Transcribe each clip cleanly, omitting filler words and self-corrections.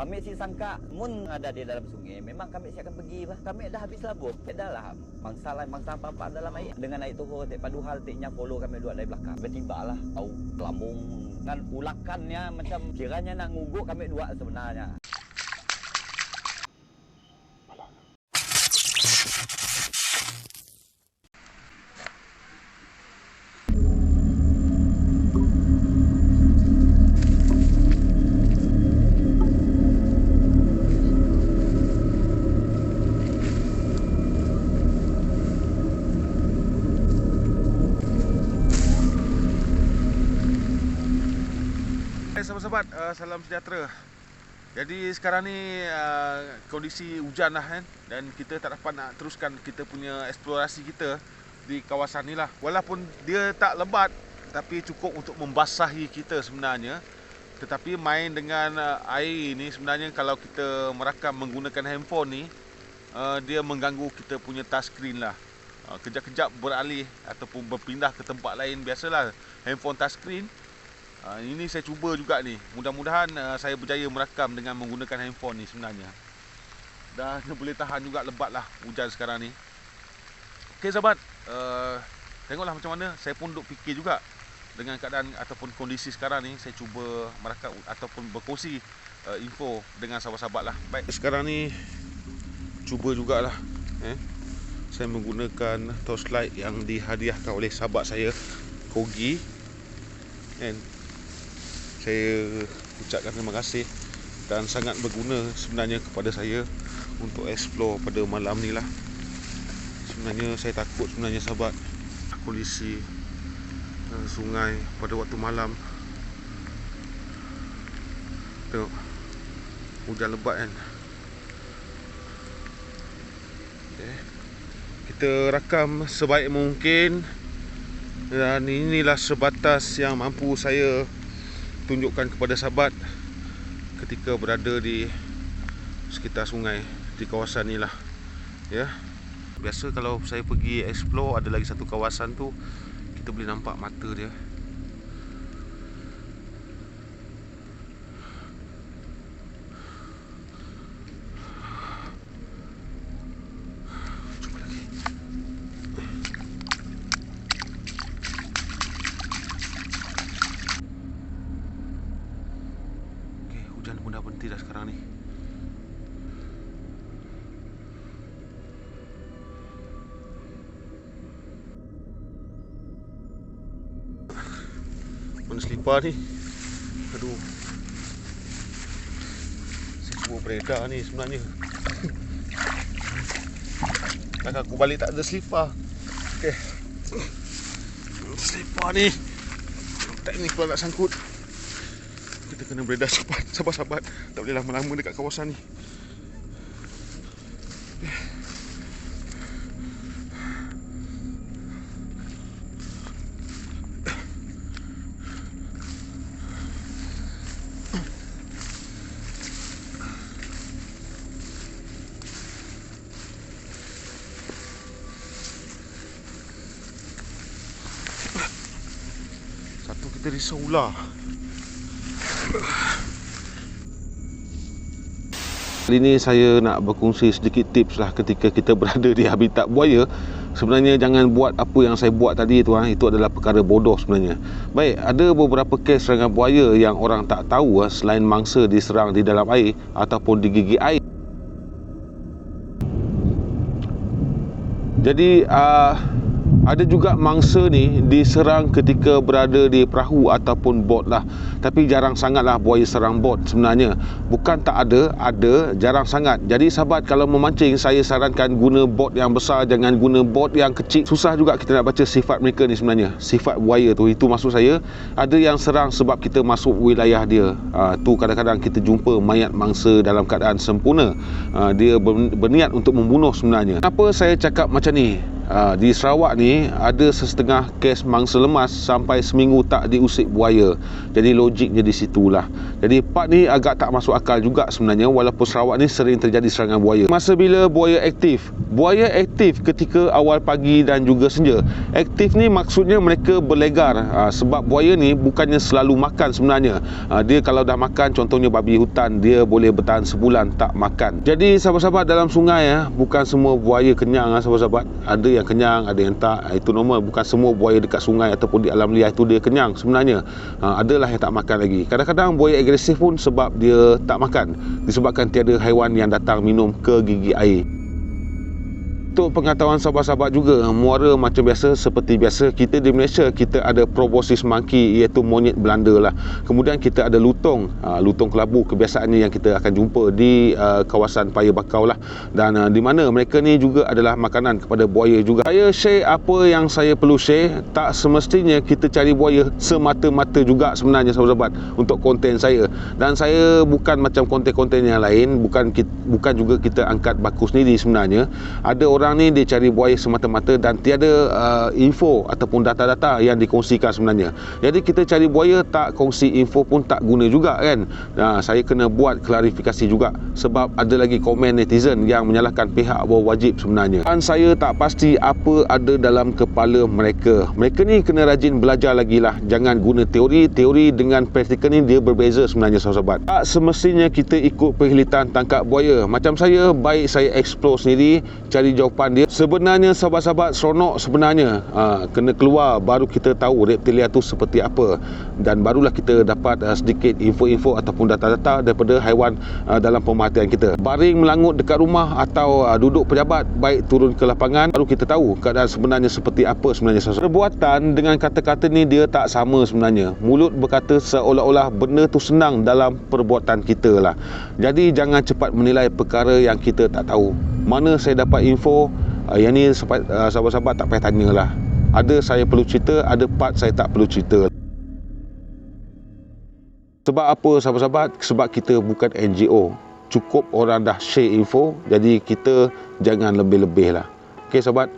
Kami sih sangka mun ada di dalam sungai, memang kami sih akan pergi lah. Kami dah habis labuh, dah lah mangsa apa dalam air. Dengan air turun, padu hal tiknya follow kami dua dari belakang. Tiba-tiba lah tahu lambung dan ulakannya macam kiranya nak nguguk kami dua sebenarnya. Sahabat-sahabat, salam sejahtera. Jadi sekarang ni kondisi hujan lah kan, dan kita tak dapat nak teruskan kita punya eksplorasi kita di kawasan ni lah. Walaupun dia tak lebat, tapi cukup untuk membasahi kita sebenarnya. Tetapi main dengan air ni sebenarnya kalau kita merakam menggunakan handphone ni, dia mengganggu kita punya touchscreen lah. Kejap-kejap beralih ataupun berpindah ke tempat lain. Biasalah handphone touchscreen. Ini saya cuba juga ni. Mudah-mudahan saya berjaya merakam dengan menggunakan handphone ni sebenarnya. Dan boleh tahan juga lebat lah hujan sekarang ni. Okey sahabat, tengoklah macam mana. Saya pun duk fikir juga dengan keadaan ataupun kondisi sekarang ni. Saya cuba merakam ataupun berkongsi info dengan sahabat-sahabat lah. Baik, sekarang ni cuba jugalah saya menggunakan torchlight yang dihadiahkan oleh sahabat saya, Kogi. And saya ucapkan terima kasih dan sangat berguna sebenarnya kepada saya untuk explore pada malam ni lah. Sebenarnya saya takut sebenarnya sahabat, kondisi sungai pada waktu malam. Tengok, hujan lebat kan. Okay. Kita rakam sebaik mungkin. Dan inilah sebatas yang mampu saya tunjukkan kepada sahabat ketika berada di sekitar sungai di kawasan ni lah. Ya. Biasa kalau saya pergi explore, ada lagi satu kawasan tu kita boleh nampak mata dia. Hujan pun dah berhenti dah sekarang ni. Mana selipar ni? Aduh, saya cuba beredar ni sebenarnya. Takkan aku balik tak ada selipar. Okay, selipar ni teknik pula nak sangkut. Kita kena beredar cepat, sahabat-sahabat. Tak boleh lama-lama dekat kawasan ni. Satu kita risau ular. Kali ini saya nak berkongsi sedikit tips lah ketika kita berada di habitat buaya. Sebenarnya jangan buat apa yang saya buat tadi tu. Itu adalah perkara bodoh sebenarnya. Baik, ada beberapa kes serangan buaya yang orang tak tahu selain mangsa diserang di dalam air ataupun digigit air. Jadi ada juga mangsa ni diserang ketika berada di perahu ataupun bot lah. Tapi jarang sangatlah buaya serang bot sebenarnya. Bukan tak ada, jarang sangat. Jadi sahabat, kalau memancing, saya sarankan guna bot yang besar, jangan guna bot yang kecil. Susah juga kita nak baca sifat mereka ni sebenarnya. Sifat buaya tu, itu maksud saya. Ada yang serang sebab kita masuk wilayah dia. Tu kadang-kadang kita jumpa mayat mangsa dalam keadaan sempurna. Dia berniat untuk membunuh sebenarnya. Kenapa saya cakap macam ni? di Sarawak ni ada setengah kes mangsa lemas sampai seminggu tak diusik buaya. Jadi logiknya di situlah. Jadi part ni agak tak masuk akal juga sebenarnya, walaupun Sarawak ni sering terjadi serangan buaya. Masa bila buaya aktif? Buaya aktif ketika awal pagi dan juga senja. Aktif ni maksudnya mereka berlegar, sebab buaya ni bukannya selalu makan sebenarnya. Dia kalau dah makan, contohnya babi hutan, dia boleh bertahan sebulan tak makan. Jadi sahabat-sahabat, dalam sungai bukan semua buaya kenyang sahabat-sahabat. Ada yang kenyang, ada yang tak. Itu normal. Bukan semua buaya dekat sungai ataupun di alam liar itu dia kenyang sebenarnya. Adalah yang tak makan lagi. Kadang-kadang buaya agresif pun sebab dia tak makan, disebabkan tiada haiwan yang datang minum ke gigi air. Untuk pengetahuan sahabat-sahabat juga, muara macam biasa, seperti biasa kita di Malaysia, kita ada proboscis monkey, iaitu monyet Belanda lah. Kemudian kita ada lutung, lutung kelabu, kebiasaannya yang kita akan jumpa di kawasan Paya Bakau lah. Dan di mana mereka ni juga adalah makanan kepada buaya juga. Saya share apa yang saya perlu share. Tak semestinya kita cari buaya semata-mata juga sebenarnya sahabat-sahabat untuk konten saya. Dan saya bukan macam konten-konten yang lain, bukan juga kita angkat baku sendiri sebenarnya. Ada orang ni dia cari buaya semata-mata dan tiada info ataupun data-data yang dikongsikan sebenarnya. Jadi kita cari buaya tak kongsi info pun tak guna juga kan. Saya kena buat klarifikasi juga sebab ada lagi komen netizen yang menyalahkan pihak berwajib sebenarnya. Dan saya tak pasti apa ada dalam kepala mereka. Mereka ni kena rajin belajar lagi lah. Jangan guna teori dengan praktikal ni dia berbeza sebenarnya sahabat. Tak semestinya kita ikut perkhidmatan tangkap buaya. Macam saya, baik saya explore sendiri, cari jawapan dia. Sebenarnya sahabat-sahabat, seronok sebenarnya. Kena keluar baru kita tahu reptilia tu seperti apa, dan barulah kita dapat sedikit info-info ataupun data-data daripada haiwan dalam pemerhatian kita. Baring melangut dekat rumah atau duduk pejabat, baik turun ke lapangan, baru kita tahu keadaan sebenarnya seperti apa sebenarnya sahabat. Perbuatan dengan kata-kata ni dia tak sama sebenarnya. Mulut berkata seolah-olah benda tu senang dalam perbuatan kita lah. Jadi jangan cepat menilai perkara yang kita tak tahu. Mana saya dapat info, yang ni sahabat-sahabat tak payah tanyalah. Ada saya perlu cerita, ada part saya tak perlu cerita. Sebab apa sahabat-sahabat? Sebab kita bukan NGO. Cukup orang dah share info, jadi kita jangan lebih-lebih lah. Okey sahabat,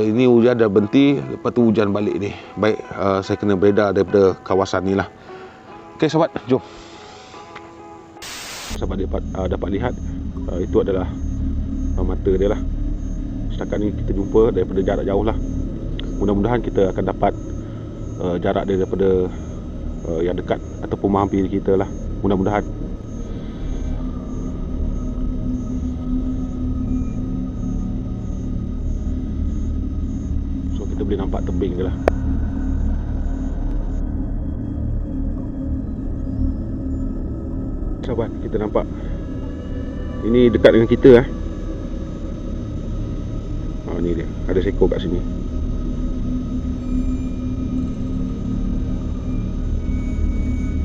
ini hujan dah berhenti, lepas tu hujan balik ni. Baik, saya kena beredar daripada kawasan ni lah. Okey sahabat, jom. Sahabat dapat lihat, itu adalah mata dia lah. Setakat ni kita jumpa daripada jarak jauh lah. Mudah-mudahan kita akan dapat jarak dia daripada yang dekat ataupun menghampiri kita lah. Mudah-mudahan. So kita boleh nampak tebing dia lah. Sahabat, kita nampak ini dekat dengan kita ni dia, ada seekor kat sini.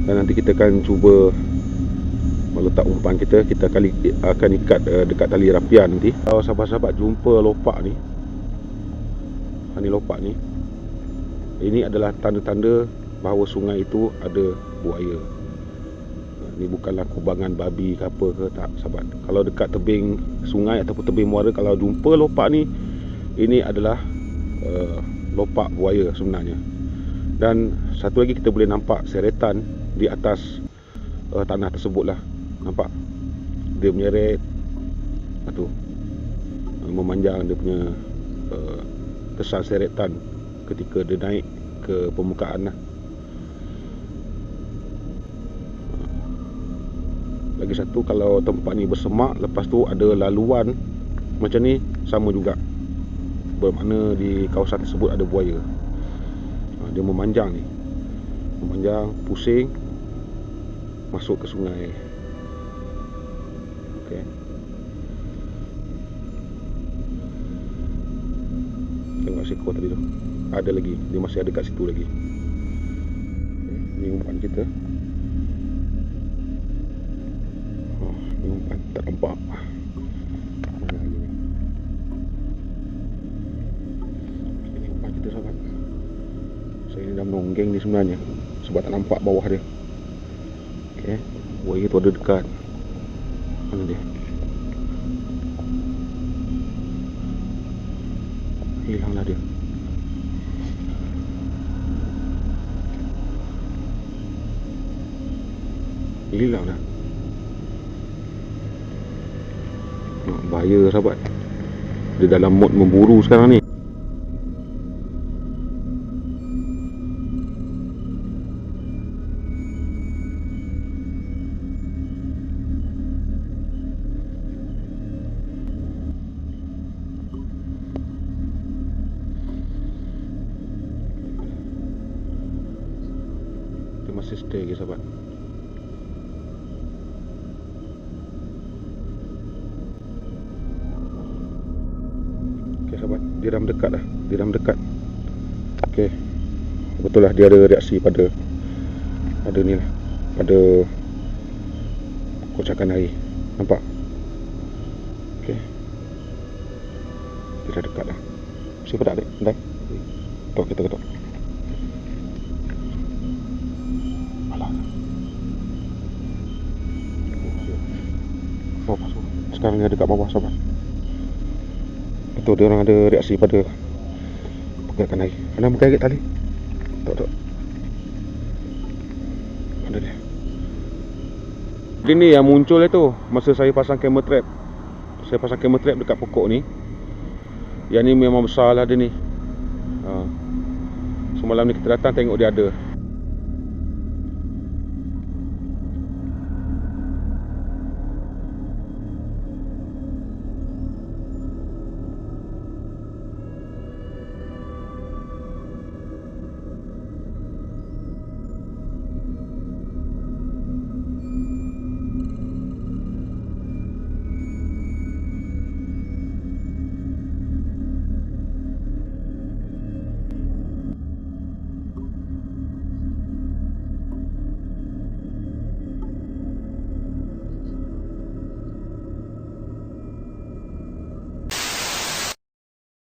Dan nanti kita akan cuba meletak umpan kita akan ikat dekat tali rapian nanti. Kalau sahabat-sahabat jumpa lopak ni, ni lopak ni, ini adalah tanda-tanda bahawa sungai itu ada buaya. Ni bukanlah kubangan babi ke apa ke, tak sahabat. Kalau dekat tebing sungai ataupun tebing muara, kalau jumpa lopak ni, ini adalah lopak buaya sebenarnya. Dan satu lagi, kita boleh nampak seretan di atas tanah tersebut lah. Nampak dia menyeret tu, memanjang dia punya kesan seretan ketika dia naik ke permukaan lah. Lagi satu, kalau tempat ni bersemak, lepas tu ada laluan macam ni, sama juga, bermakna di kawasan tersebut ada buaya. Dia memanjang ni, memanjang, pusing, masuk ke sungai. Okey. Tengok seekor tadi tu, ada lagi, dia masih ada kat situ lagi. Okay. Ni umpan kita. Ni umpan tak nampak. Mana lagi ni? Ini umpan kita sahabat. Saya ni dah menonggeng ni sebenarnya sebab tak nampak bawah dia. Okey, buaya tu ada dekat. Mana dia? Hilanglah dia. Hilang dah. Bahaya sahabat. Dia dalam mod memburu sekarang ni. Dia masih stay lagi sahabat. Okay sahabat, dia dah mendekat dah. Dia dah mendekat. Okay, betul lah dia ada reaksi pada ni lah, pada kocakan air. Nampak? Okay, dia dah dekat dah. Siapa tak adik? Andai ketok, kita ketok. Alah. Oh, masuk. Sekarang dia dekat bawah sahabat. Betul, dia orang ada reaksi pada pergerakan air. Mana menggigit tali? Tok. Ada dia. Jadi ni yang muncul itu masa saya pasang camera trap. Saya pasang camera trap dekat pokok ni. Yang ni memang besar lah dia ni. Semalam ni kita datang tengok dia ada.